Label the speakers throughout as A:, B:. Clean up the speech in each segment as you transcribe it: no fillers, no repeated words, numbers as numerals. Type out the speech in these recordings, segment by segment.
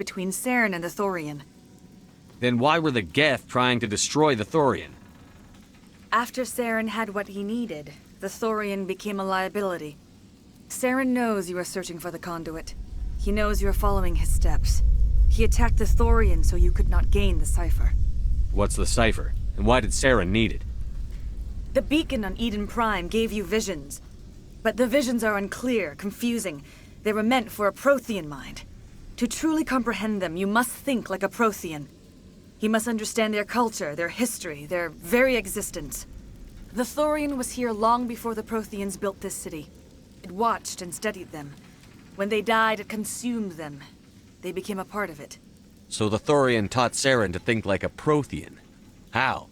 A: between Saren and the Thorian.
B: Then why were the Geth trying to destroy the Thorian?
A: After Saren had what he needed, the Thorian became a liability. Saren knows you are searching for the conduit. He knows you are following his steps. He attacked the Thorian so you could not gain the cipher.
B: What's the cipher? And why did Saren need it?
A: The beacon on Eden Prime gave you visions. But the visions are unclear, confusing. They were meant for a Prothean mind. To truly comprehend them, you must think like a Prothean. You must understand their culture, their history, their very existence. The Thorian was here long before the Protheans built this city. It watched and studied them. When they died, it consumed them. They became a part of it.
B: So the Thorian taught Saren to think like a Prothean. How?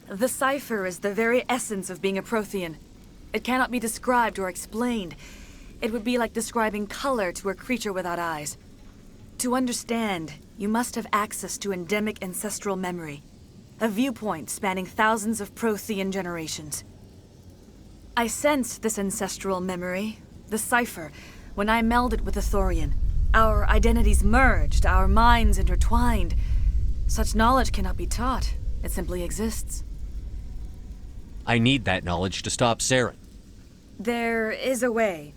A: The cipher is the very essence of being a Prothean. It cannot be described or explained. It would be like describing color to a creature without eyes. To understand, you must have access to endemic ancestral memory, a viewpoint spanning thousands of Prothean generations. I sensed this ancestral memory, the cipher, when I melded with the Thorian. Our identities merged, our minds intertwined. Such knowledge cannot be taught. It simply exists.
B: I need that knowledge to stop Saren.
A: There is a way.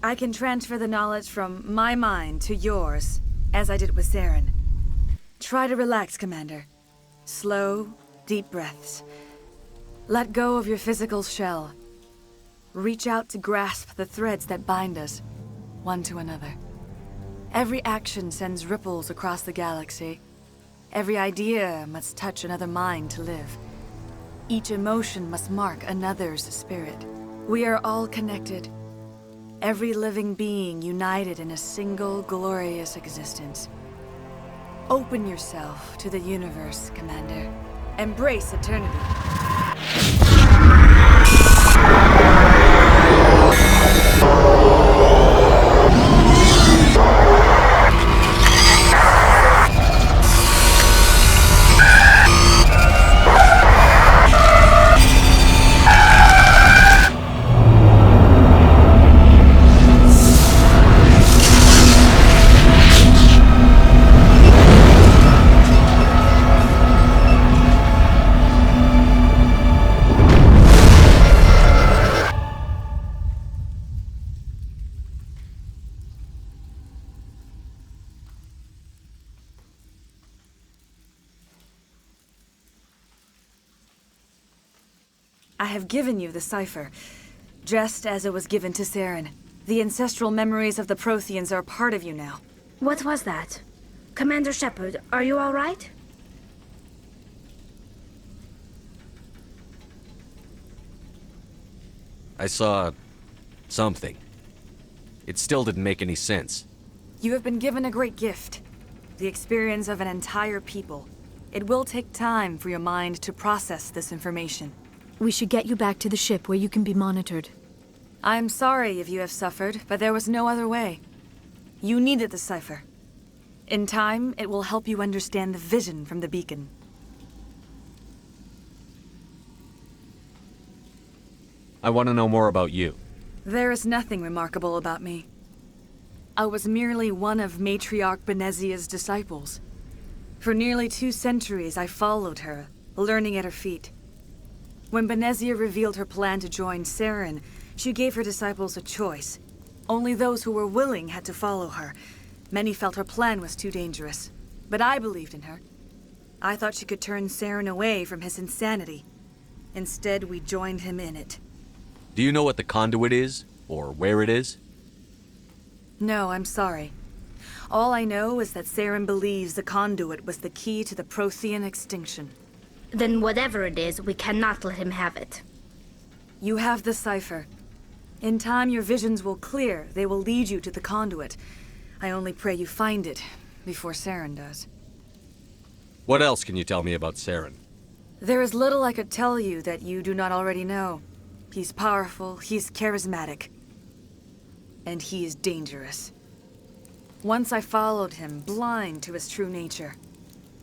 A: I can transfer the knowledge from my mind to yours, as I did with Saren. Try to relax, Commander. Slow, deep breaths. Let go of your physical shell. Reach out to grasp the threads that bind us, one to another. Every action sends ripples across the galaxy. Every idea must touch another mind to live. Each emotion must mark another's spirit. We are all connected. Every living being united in a single glorious existence. Open yourself to the universe, Commander. Embrace eternity. I have given you the cipher, just as it was given to Saren. The ancestral memories of the Protheans are a part of you now.
C: What was that? Commander Shepard, are you all right?
B: I saw something. It still didn't make any sense.
A: You have been given a great gift. The experience of an entire people. It will take time for your mind to process this information.
D: We should get you back to the ship where you can be monitored.
A: I'm sorry if you have suffered, but there was no other way. You needed the cipher. In time, it will help you understand the vision from the beacon.
B: I want to know more about you.
A: There is nothing remarkable about me. I was merely one of Matriarch Benezia's disciples. For nearly 2 centuries, I followed her, learning at her feet. When Benezia revealed her plan to join Saren, she gave her disciples a choice. Only those who were willing had to follow her. Many felt her plan was too dangerous, but I believed in her. I thought she could turn Saren away from his insanity. Instead, we joined him in it.
B: Do you know what the conduit is, or where it is?
A: No, I'm sorry. All I know is that Saren believes the conduit was the key to the Prothean extinction.
C: Then whatever it is, we cannot let him have it.
A: You have the cipher. In time, your visions will clear. They will lead you to the conduit. I only pray you find it before Saren does.
B: What else can you tell me about Saren?
A: There is little I could tell you that you do not already know. He's powerful, he's charismatic, and he is dangerous. Once I followed him, blind to his true nature.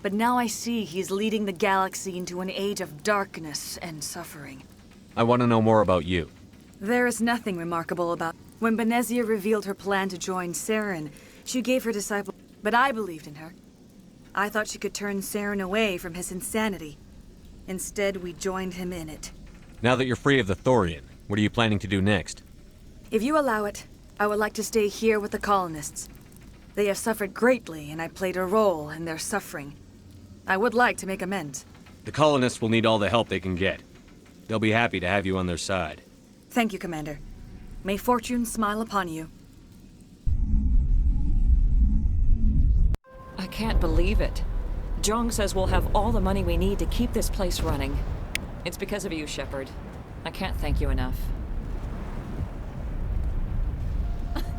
A: But now I see he's leading the galaxy into an age of darkness and suffering.
B: I want to know more about you.
A: There is nothing remarkable about... When Benezia revealed her plan to join Saren, she gave her disciple... But I believed in her. I thought she could turn Saren away from his insanity. Instead, we joined him in it.
B: Now that you're free of the Thorian, what are you planning to do next?
A: If you allow it, I would like to stay here with the colonists. They have suffered greatly, and I played a role in their suffering. I would like to make amends.
B: The colonists will need all the help they can get. They'll be happy to have you on their side.
A: Thank you, Commander. May fortune smile upon you.
E: I can't believe it. Jong says we'll have all the money we need to keep this place running. It's because of you, Shepard. I can't thank you enough.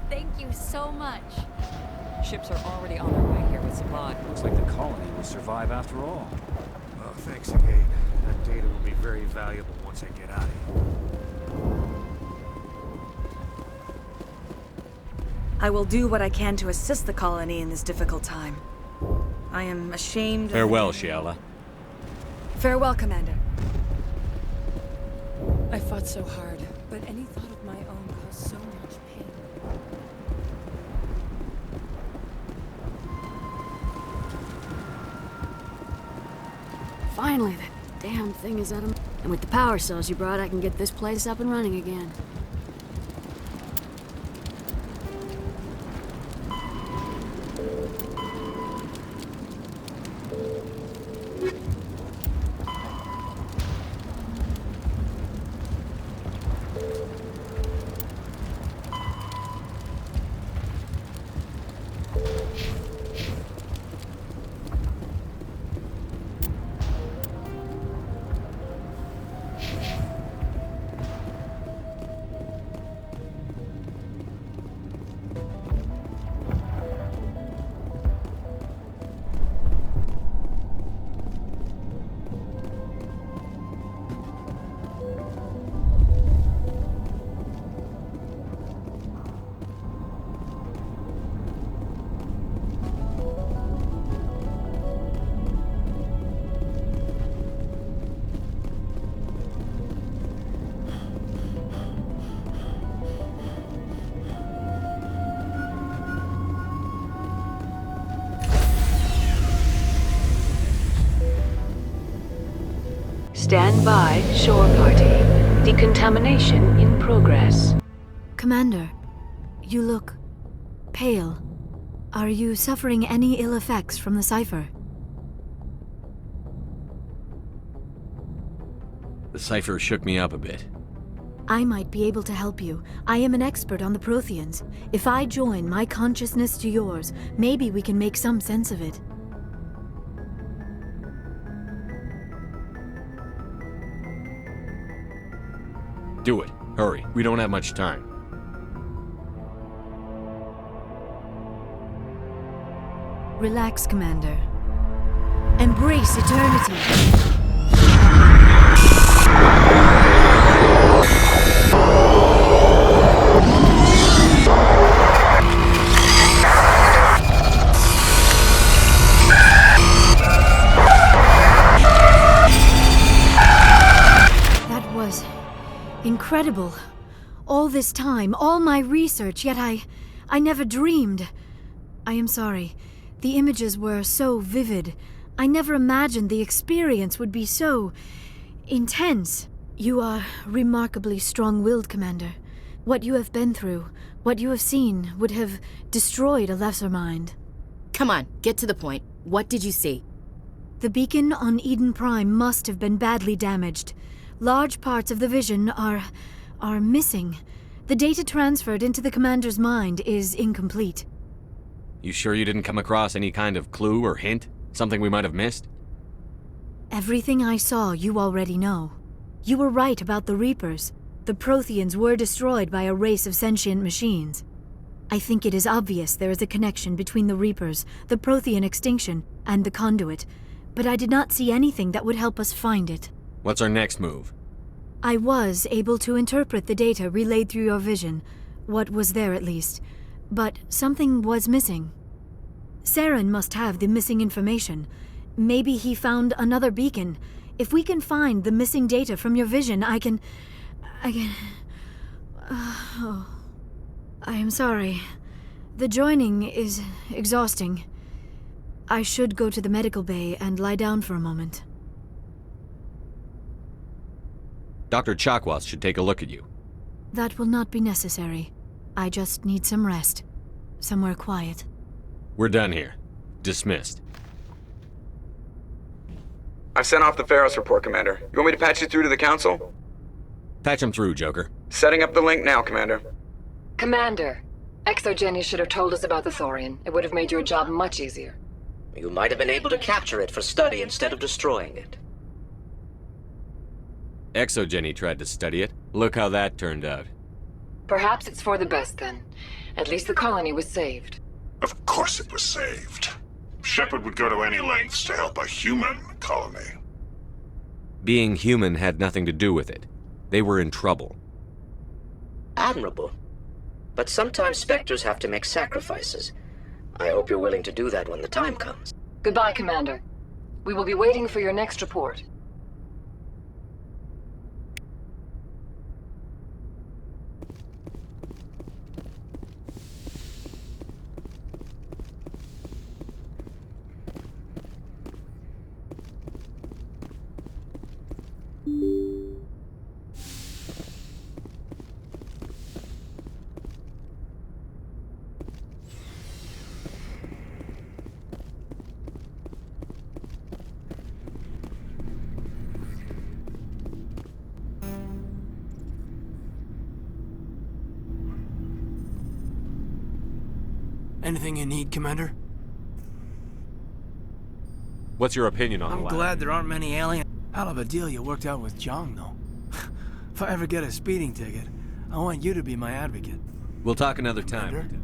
F: Thank you so much.
E: Ships are already on their way here with supply.
G: Looks like the colony will survive after all. Well, thanks again. That data will be very valuable once I get out of here.
A: I will do what I can to assist the colony in this difficult time. I am ashamed.
B: Farewell, Shiala.
A: Farewell, Commander.
E: I fought so hard, but any thought of my own caused so much pain.
H: Finally, that damn thing is out of... And with the power cells you brought, I can get this place up and running again.
I: Stand by, shore party. Decontamination in progress.
D: Commander, you look pale. Are you suffering any ill effects from the cipher?
B: The cipher shook me up a bit.
D: I might be able to help you. I am an expert on the Protheans. If I join my consciousness to yours, maybe we can make some sense of it.
B: Do it. Hurry. We don't have much time.
D: Relax, Commander. Embrace eternity. That was incredible. All this time, all my research, yet I never dreamed. I am sorry. The images were so vivid. I never imagined the experience would be so intense. You are remarkably strong-willed, Commander. What you have been through, what you have seen, would have destroyed a lesser mind.
J: Come on, get to the point. What did you see?
D: The beacon on Eden Prime must have been badly damaged. Large parts of the vision are missing. The data transferred into the Commander's mind is incomplete.
B: You sure you didn't come across any kind of clue or hint? Something we might have missed?
D: Everything I saw you already know. You were right about the Reapers. The Protheans were destroyed by a race of sentient machines. I think it is obvious there is a connection between the Reapers, the Prothean extinction, and the Conduit, but I did not see anything that would help us find it.
B: What's our next move?
D: I was able to interpret the data relayed through your vision, what was there at least, but something was missing. Saren must have the missing information. Maybe he found another beacon. If we can find the missing data from your vision, I can... I am sorry. The joining is exhausting. I should go to the medical bay and lie down for a moment.
B: Dr. Chakwas should take a look at you.
D: That will not be necessary. I just need some rest. Somewhere quiet.
B: We're done here. Dismissed.
K: I've sent off the Feros report, Commander. You want me to patch you through to the Council?
B: Patch him through, Joker.
K: Setting up the link now, Commander.
I: Commander, Exogeny should have told us about the Thorian. It would have made your job much easier.
L: You might have been able to capture it for study instead of destroying it.
B: Exogeny tried to study it. Look how that turned out.
I: Perhaps it's for the best then. At least the colony was saved.
M: Of course it was saved. Shepard would go to any lengths to help a human colony.
B: Being human had nothing to do with it. They were in trouble.
L: Admirable. But sometimes Spectres have to make sacrifices. I hope you're willing to do that when the time comes.
I: Goodbye, Commander. We will be waiting for your next report.
N: Anything you need, Commander?
B: What's your opinion on the
N: I'm
B: lab?
N: glad there aren't many aliens. Hell of a deal you worked out with Zhang, though. If I ever get a speeding ticket, I want you to be my advocate.
B: We'll talk another
N: Commander?
B: time.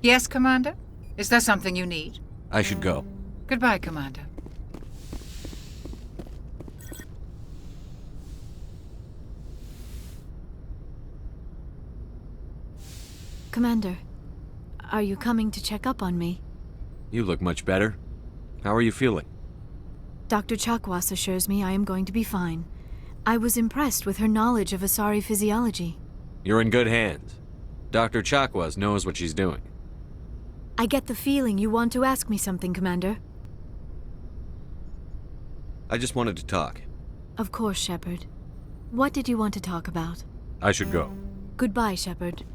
O: Yes, Commander? Is there something you need?
B: I should go.
O: Goodbye, Commander.
D: Commander, are you coming to check up on me?
B: You look much better. How are you feeling?
D: Dr. Chakwas assures me I am going to be fine. I was impressed with her knowledge of Asari physiology.
B: You're in good hands. Dr. Chakwas knows what she's doing.
D: I get the feeling you want to ask me something, Commander.
B: I just wanted to talk.
D: Of course, Shepard. What did you want to talk about?
B: I should go.
D: Goodbye, Shepard.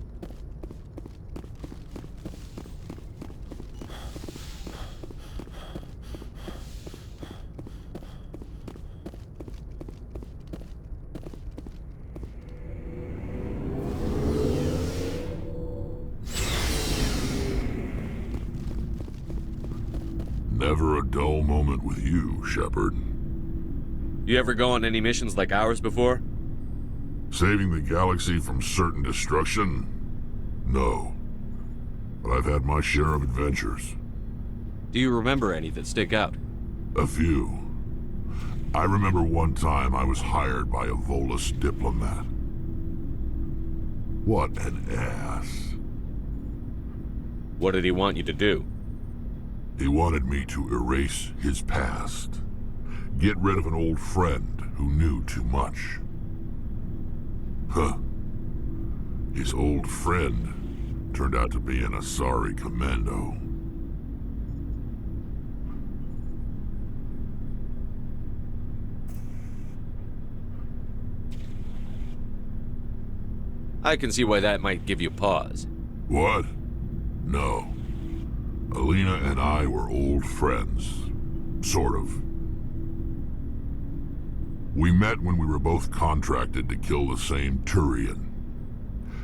M: Never a dull moment with you, Shepard.
B: You ever go on any missions like ours before?
M: Saving the galaxy from certain destruction? No. But I've had my share of adventures.
B: Do you remember any that stick out?
M: A few. I remember one time I was hired by a Volus diplomat. What an ass.
B: What did he want you to do?
M: He wanted me to erase his past. Get rid of an old friend who knew too much. Huh. His old friend turned out to be an Asari commando.
B: I can see why that might give you pause.
M: What? No. Alina and I were old friends. Sort of. We met when we were both contracted to kill the same Turian.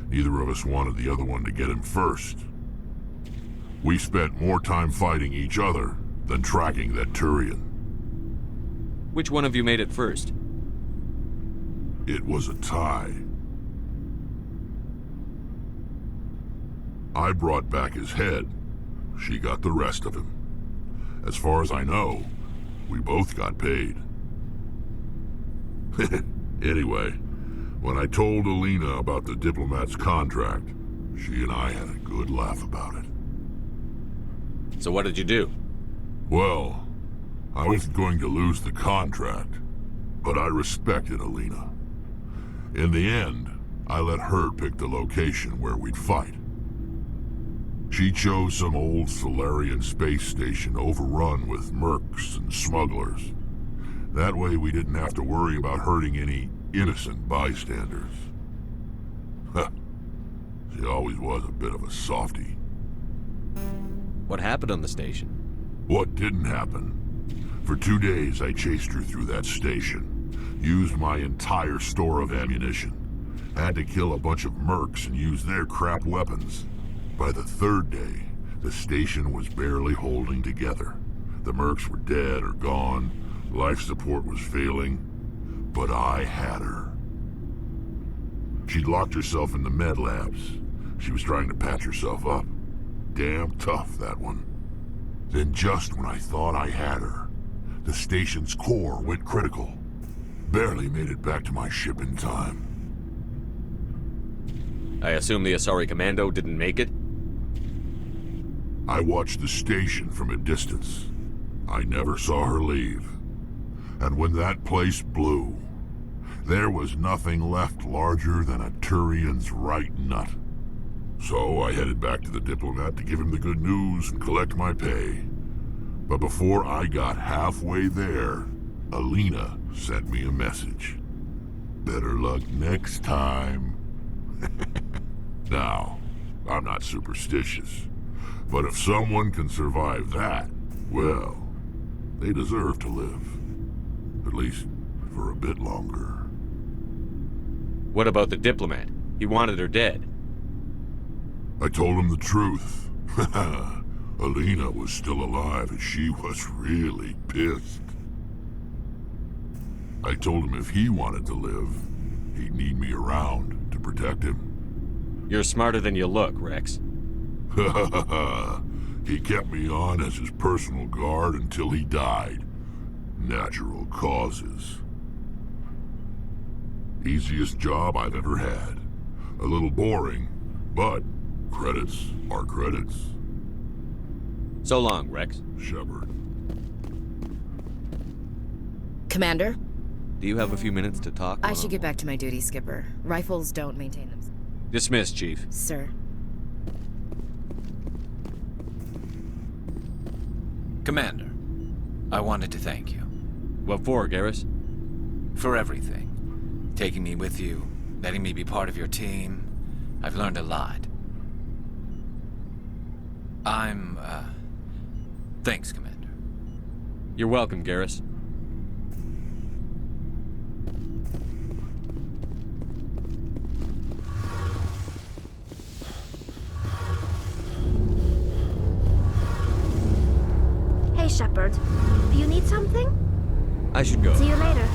M: Neither of us wanted the other one to get him first. We spent more time fighting each other than tracking that Turian.
B: Which one of you made it first?
M: It was a tie. I brought back his head. She got the rest of him. As far as I know, we both got paid. Anyway, when I told Alina about the diplomat's contract, she and I had a good laugh about it.
B: So what did you do?
M: Well, I wasn't going to lose the contract, but I respected Alina. In the end, I let her pick the location where we'd fight. She chose some old Solarian space station overrun with mercs and smugglers. That way we didn't have to worry about hurting any innocent bystanders. Huh. She always was a bit of a softie.
B: What happened on the station?
M: What didn't happen? For 2 days I chased her through that station. Used my entire store of ammunition. Had to kill a bunch of mercs and use their crap weapons. By the 3rd day, the station was barely holding together. The mercs were dead or gone. Life support was failing. But I had her. She'd locked herself in the med labs. She was trying to patch herself up. Damn tough, that one. Then just when I thought I had her, the station's core went critical. Barely made it back to my ship in time.
B: I assume the Asari Commando didn't make it?
M: I watched the station from a distance. I never saw her leave. And when that place blew, there was nothing left larger than a Turian's right nut. So I headed back to the diplomat to give him the good news and collect my pay. But before I got halfway there, Alina sent me a message. Better luck next time. Now, I'm not superstitious, but if someone can survive that, well, they deserve to live. At least for a bit longer.
B: What about the diplomat? He wanted her dead.
M: I told him the truth. Alina was still alive and she was really pissed. I told him if he wanted to live, he'd need me around to protect him.
B: You're smarter than you look, Rex.
M: He kept me on as his personal guard until he died. Natural causes. Easiest job I've ever had. A little boring, but credits are credits.
B: So long, Rex.
M: Shepard.
J: Commander?
B: Do you have a few minutes to talk?
J: I should get back to my duty, Skipper. Rifles don't maintain them.
B: Dismissed, Chief.
J: Sir.
P: Commander, I wanted to thank you.
B: What for, Garrus?
P: For everything. Taking me with you, letting me be part of your team. I've learned a lot. Thanks, Commander.
B: You're welcome, Garrus.
C: Hey, Shepard. Do you need something?
B: I should go.
C: See you later.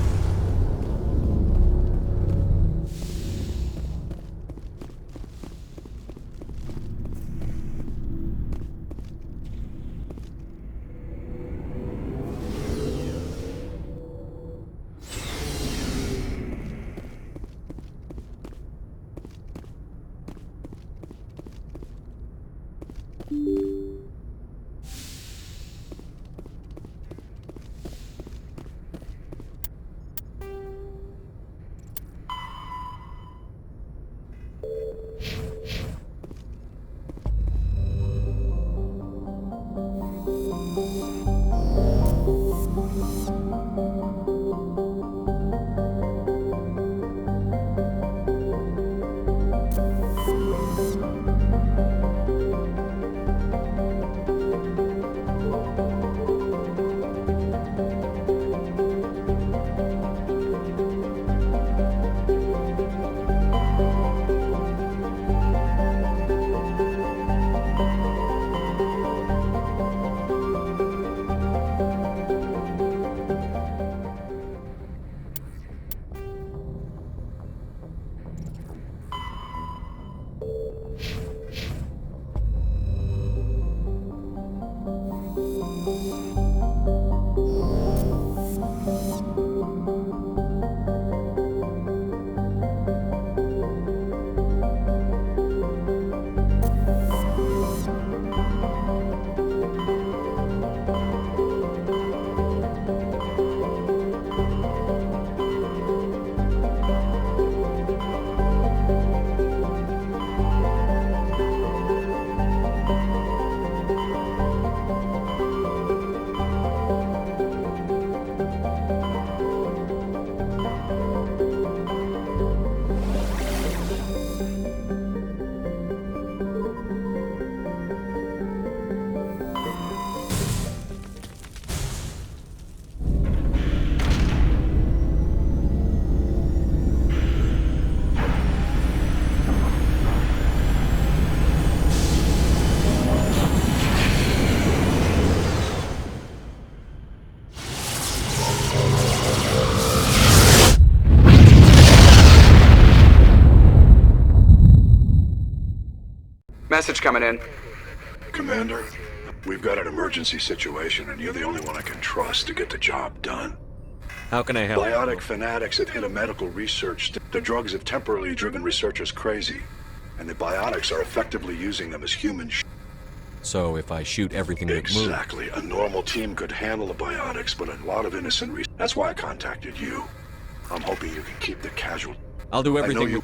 K: message coming in.
Q: Commander, we've got an emergency situation, and you're the only one I can trust to get the job done.
B: How can I help?
Q: Biotic fanatics have hit a medical research. The drugs have temporarily driven researchers crazy, and the biotics are effectively using them as human
B: So if I shoot everything that moves...
Q: Exactly. A normal team could handle the biotics, but a lot of innocent That's why I contacted you. I'm hoping you can keep the casual...
B: I'll do everything...
Q: I know you...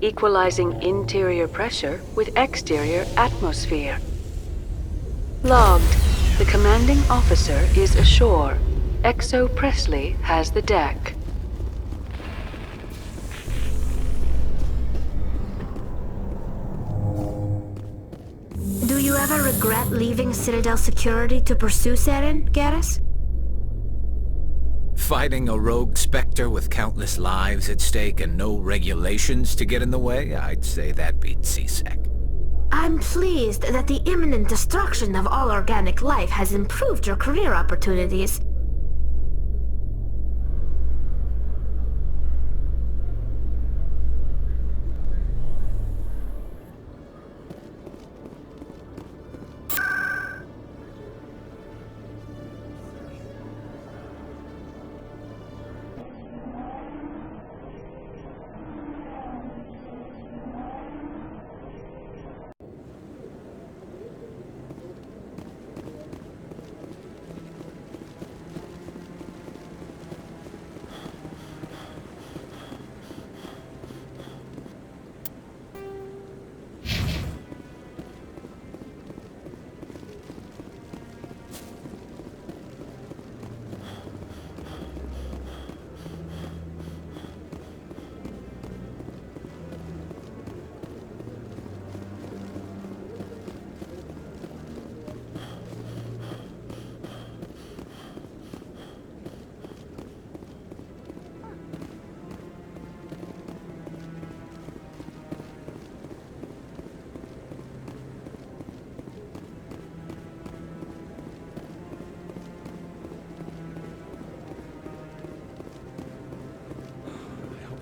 R: Equalizing interior pressure with exterior atmosphere. Logged. The commanding officer is ashore. Exo Presley has the deck.
C: Do you ever regret leaving Citadel Security to pursue Saren, Garrus?
P: Fighting a rogue Spectre with countless lives at stake and no regulations to get in the way? I'd say that beats C-Sec.
C: I'm pleased that the imminent destruction of all organic life has improved your career opportunities.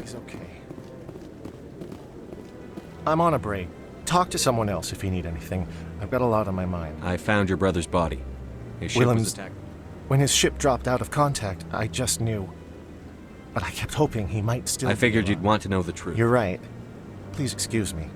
S: He's okay. I'm on a break. Talk to someone else if you need anything. I've got a lot on my mind.
B: I found your brother's body. His ship was attacked.
S: When his ship dropped out of contact, I just knew. But I kept hoping he might still
B: I
S: be
B: figured
S: alive.
B: you'd want to know the truth.
S: You're right. Please excuse me.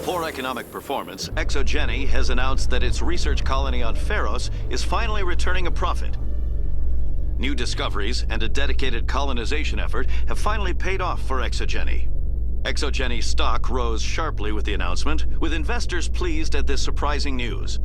T: poor economic performance, Exogeny has announced that its research colony on Feros is finally returning a profit. New discoveries and a dedicated colonization effort have finally paid off for Exogeny. Exogeny's stock rose sharply with the announcement, with investors pleased at this surprising news.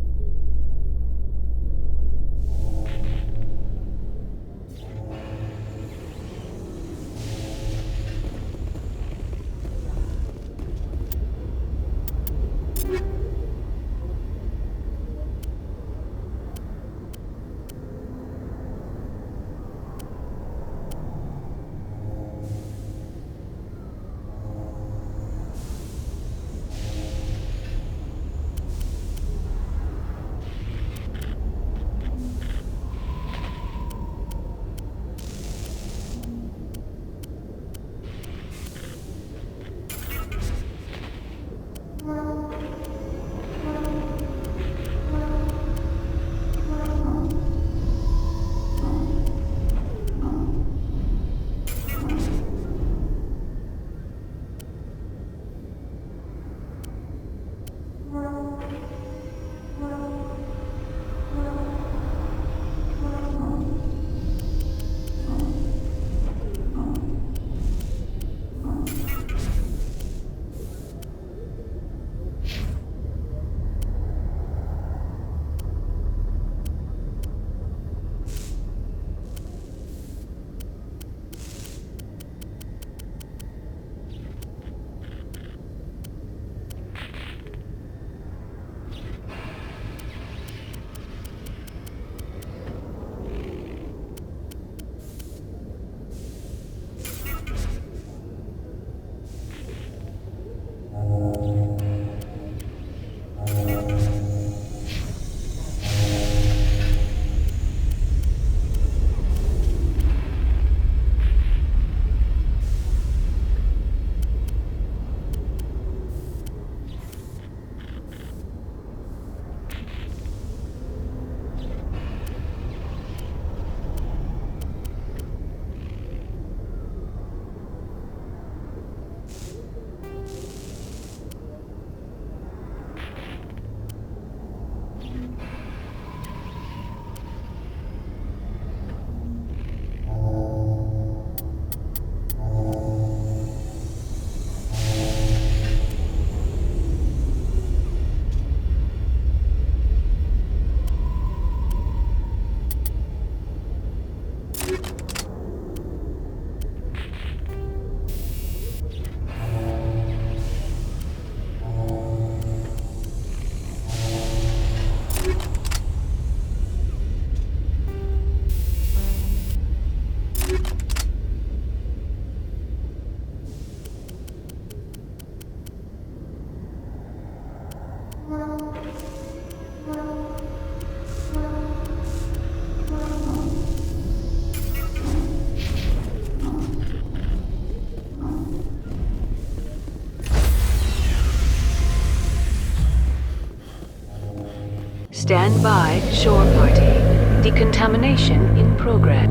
R: Stand by, shore party. Decontamination in progress.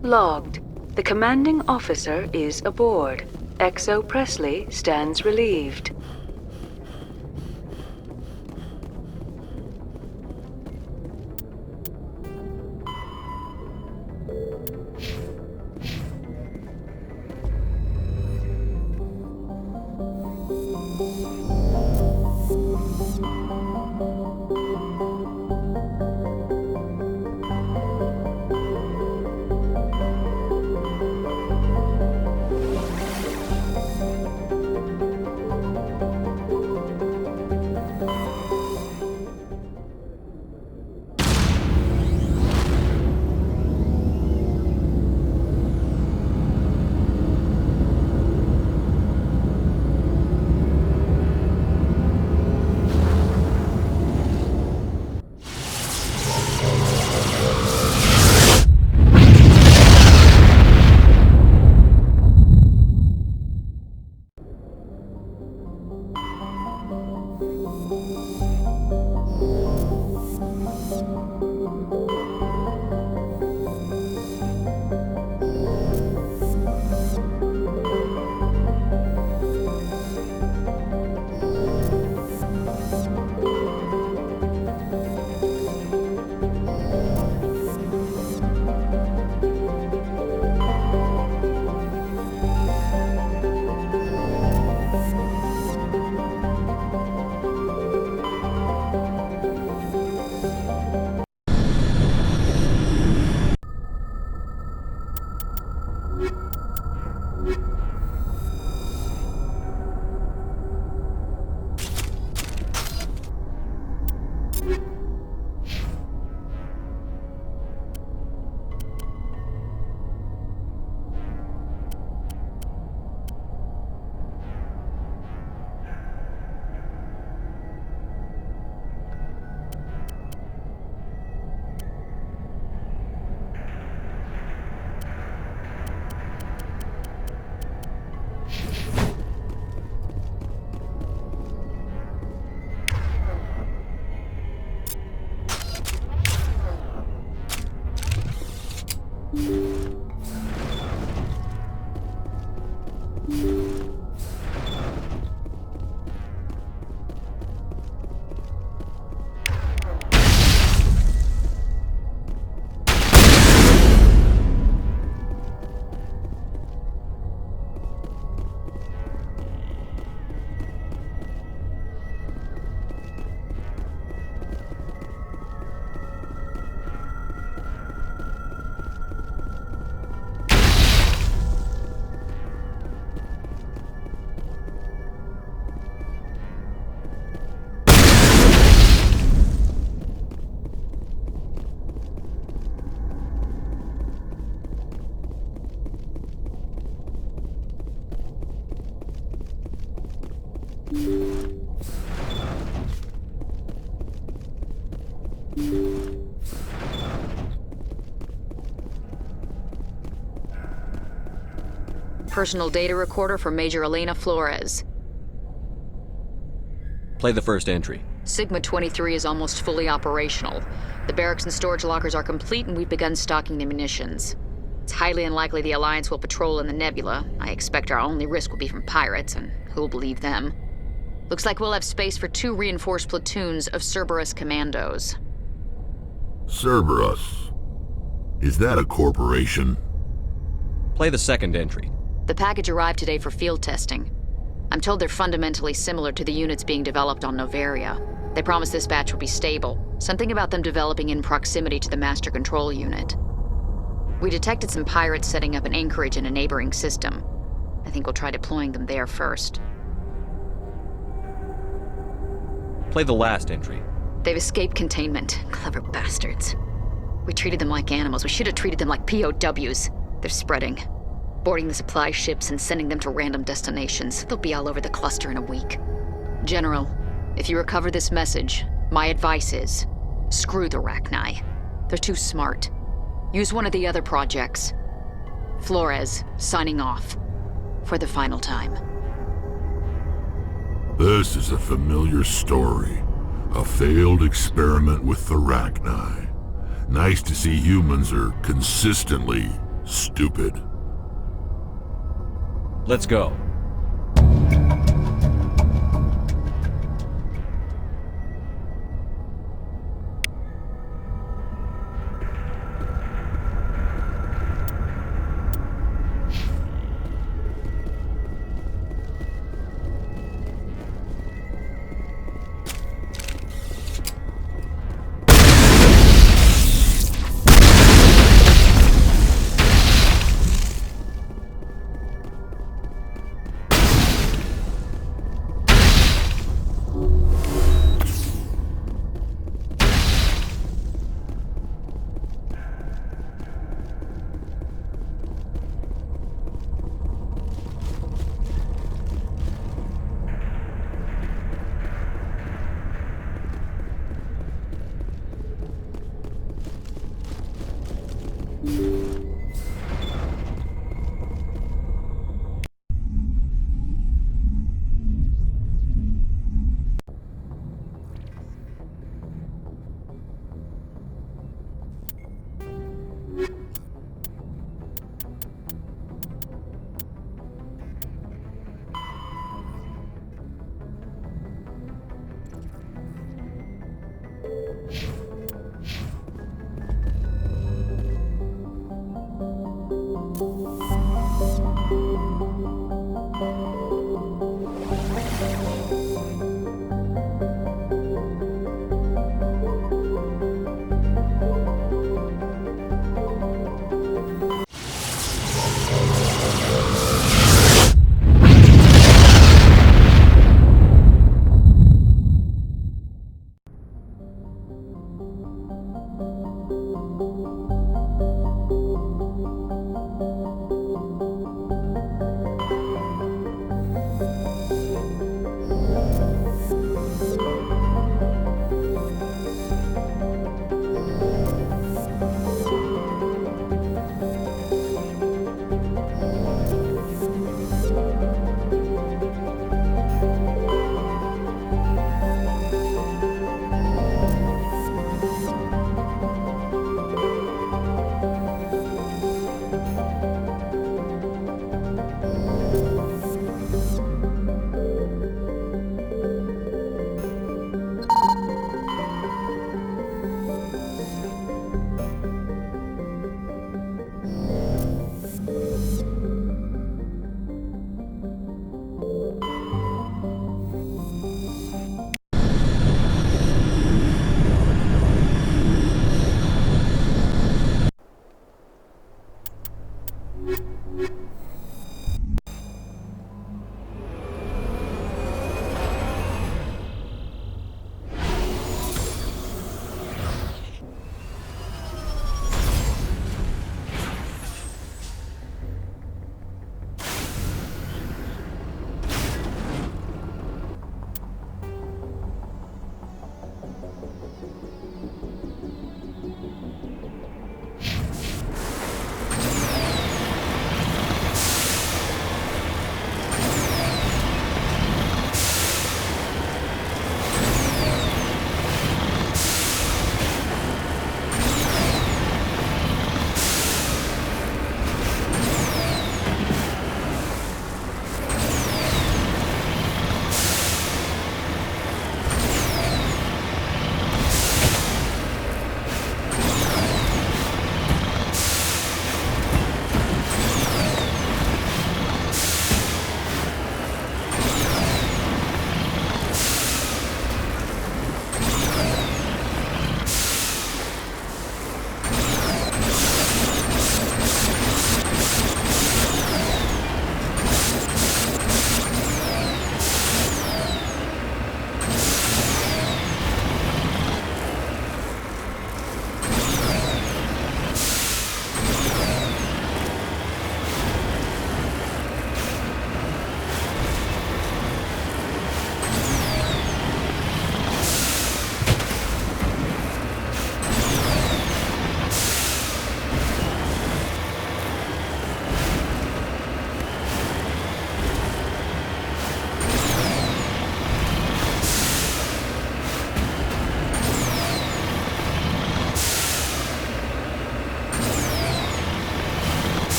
R: Logged. The commanding officer is aboard. XO Presley stands relieved.
U: Personal data recorder for Major Elena Flores.
B: Play the first entry.
U: Sigma 23 is almost fully operational. The barracks and storage lockers are complete, and we've begun stocking the munitions. It's highly unlikely the Alliance will patrol in the nebula. I expect our only risk will be from pirates, and who'll believe them? Looks like we'll have space for 2 reinforced platoons of Cerberus commandos.
M: Cerberus? Is that a corporation?
B: Play the second entry.
U: The package arrived today for field testing. I'm told they're fundamentally similar to the units being developed on Novaria. They promised this batch would be stable. Something about them developing in proximity to the master control unit. We detected some pirates setting up an anchorage in a neighboring system. I think we'll try deploying them there first.
B: Play the last entry.
U: They've escaped containment. Clever bastards. We treated them like animals. We should have treated them like POWs. They're spreading. Boarding the supply ships and sending them to random destinations. They'll be all over the cluster in a week. General, if you recover this message, my advice is, screw the Rachni. They're too smart. Use one of the other projects. Flores, signing off. For the final time.
M: This is a familiar story. A failed experiment with the Rachni. Nice to see humans are consistently stupid.
B: Let's go.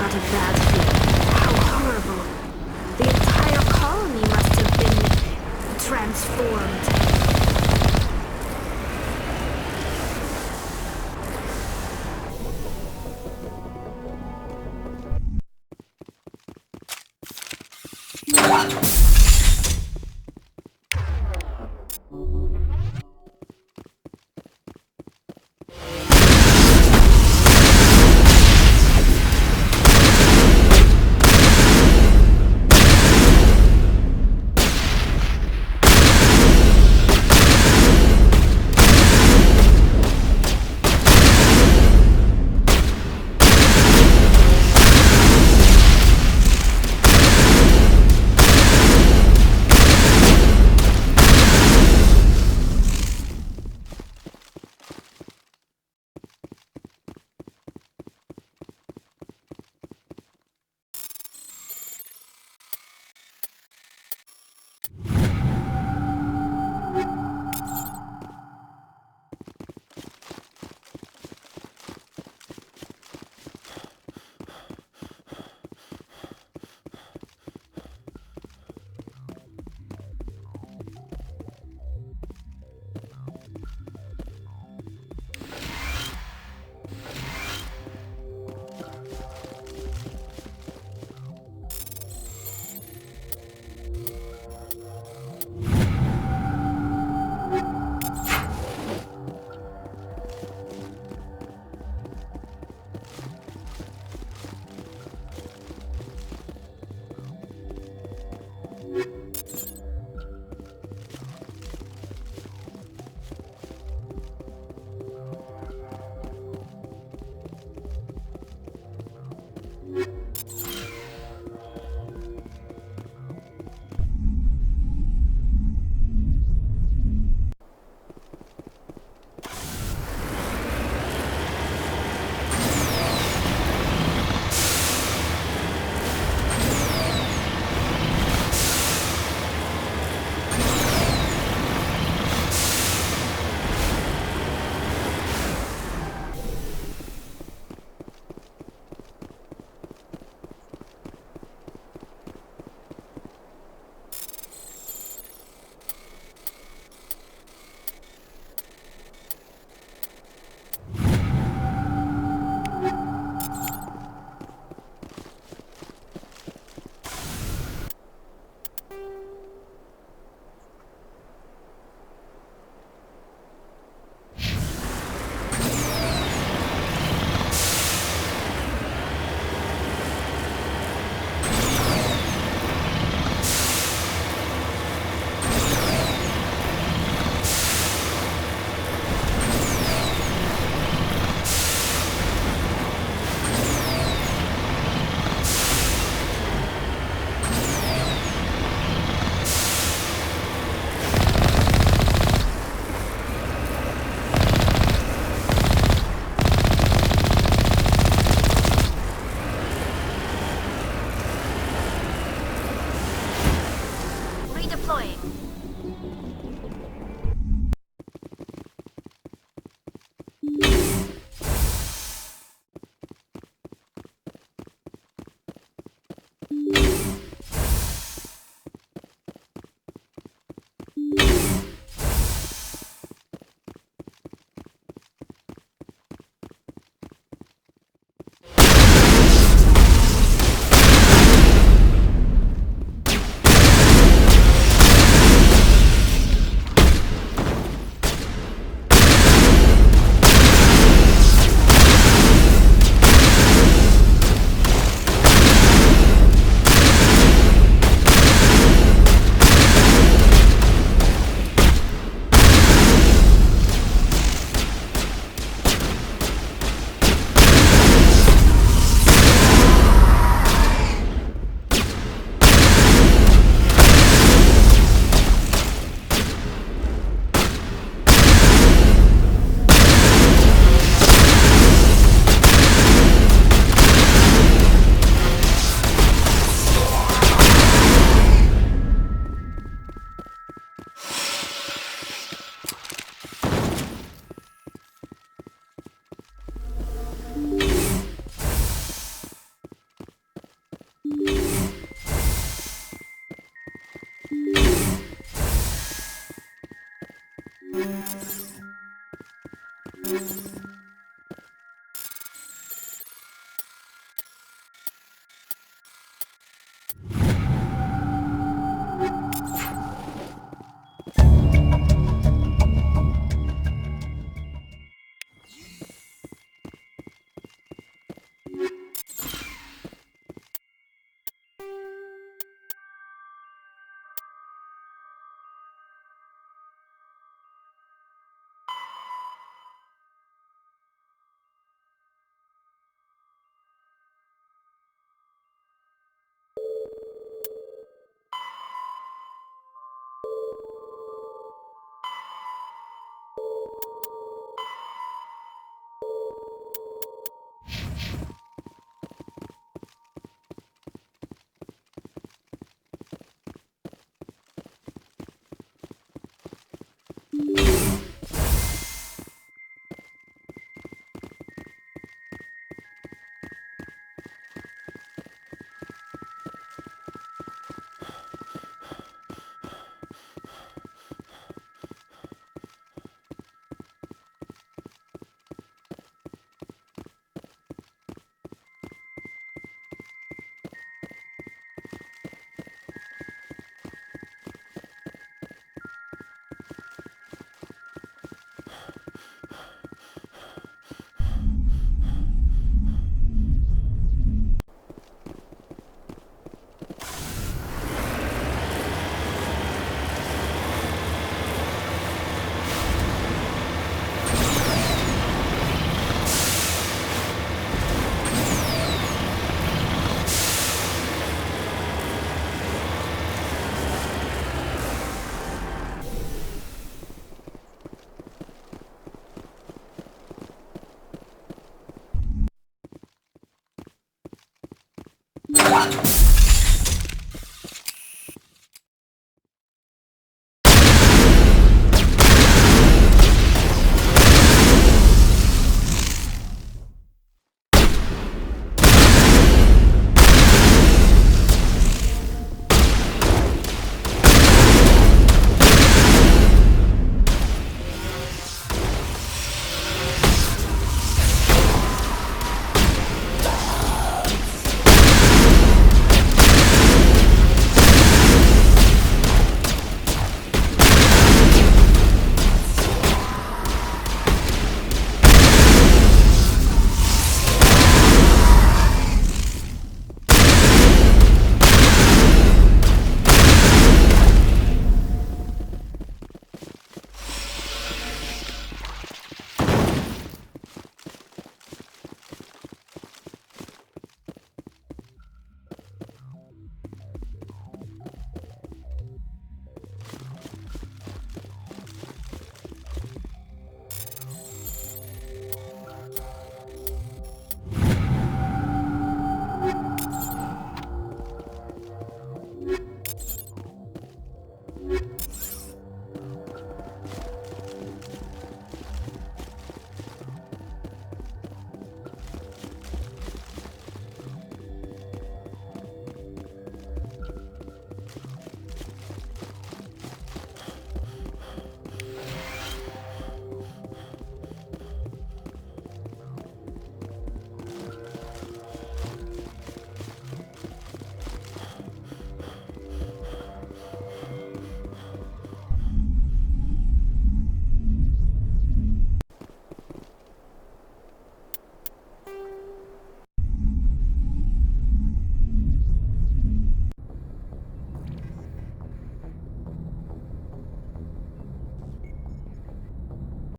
C: not a bad thing. How horrible. The entire colony must have been transformed.